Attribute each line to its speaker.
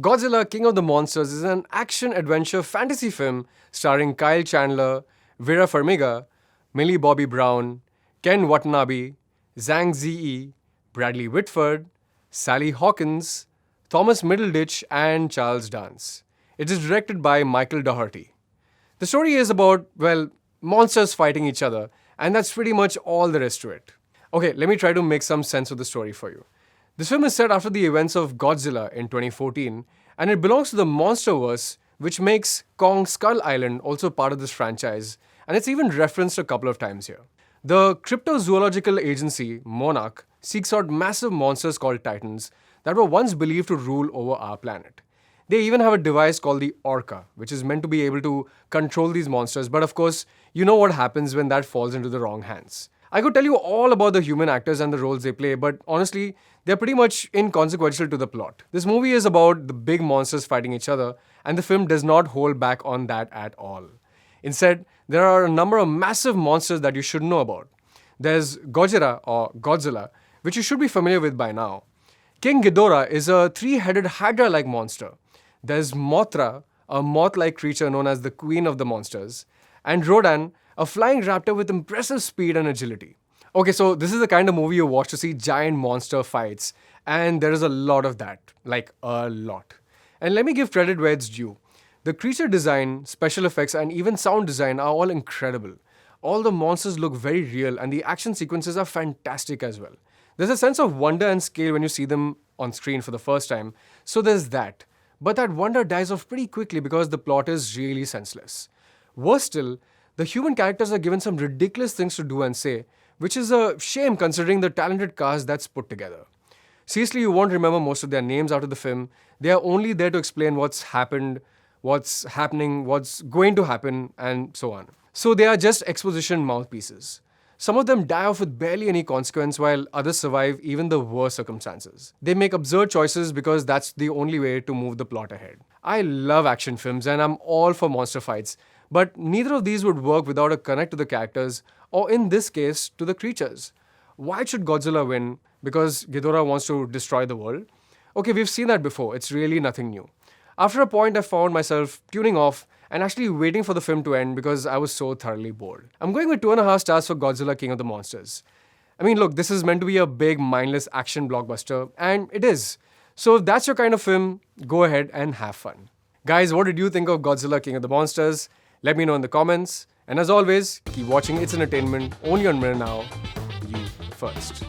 Speaker 1: Godzilla King of the Monsters is an action-adventure fantasy film starring Kyle Chandler, Vera Farmiga, Millie Bobby Brown, Ken Watanabe, Zhang Ziyi, Bradley Whitford, Sally Hawkins, Thomas Middleditch, and Charles Dance. It is directed by Michael Dougherty. The story is about, well, monsters fighting each other, and that's pretty much all there is to it. Okay, let me try to make some sense of the story for you. This film is set after the events of Godzilla in 2014, and it belongs to the Monsterverse, which makes Kong Skull Island also part of this franchise, and it's even referenced a couple of times here. The cryptozoological agency, Monarch, seeks out massive monsters called Titans that were once believed to rule over our planet. They even have a device called the Orca, which is meant to be able to control these monsters, but of course, you know what happens when that falls into the wrong hands. I could tell you all about the human actors and the roles they play, but honestly, they're pretty much inconsequential to the plot. This movie is about the big monsters fighting each other, and the film does not hold back on that at all. Instead, there are a number of massive monsters that you should know about. There's Gojira, or Godzilla, which you should be familiar with by now. King Ghidorah is a three-headed Hydra-like monster. There's Mothra, a moth-like creature known as the Queen of the Monsters, and Rodan, a flying raptor with impressive speed and agility. Okay, so this is the kind of movie you watch to see giant monster fights, and there is a lot of that, like a lot. And let me give credit where it's due. The creature design, special effects, and even sound design are all incredible. All the monsters look very real, and the action sequences are fantastic as well. There's a sense of wonder and scale when you see them on screen for the first time, so there's that. But that wonder dies off pretty quickly because the plot is really senseless. Worse still, the human characters are given some ridiculous things to do and say, which is a shame considering the talented cast that's put together. Seriously, you won't remember most of their names out of the film. They are only there to explain what's happened, what's happening, what's going to happen, and so on. So they are just exposition mouthpieces. Some of them die off with barely any consequence, while others survive even the worst circumstances. They make absurd choices because that's the only way to move the plot ahead. I love action films and I'm all for monster fights, but neither of these would work without a connect to the characters, or in this case, to the creatures. Why should Godzilla win? Because Ghidorah wants to destroy the world? Okay, we've seen that before, it's really nothing new. After a point, I found myself tuning off and actually waiting for the film to end because I was so thoroughly bored. I'm going with 2.5 stars for Godzilla King of the Monsters. I mean, look, this is meant to be a big, mindless action blockbuster, and it is. So if that's your kind of film, go ahead and have fun. Guys, what did you think of Godzilla King of the Monsters? Let me know in the comments. And as always, keep watching It's Entertainment only on Mirror Now. You first.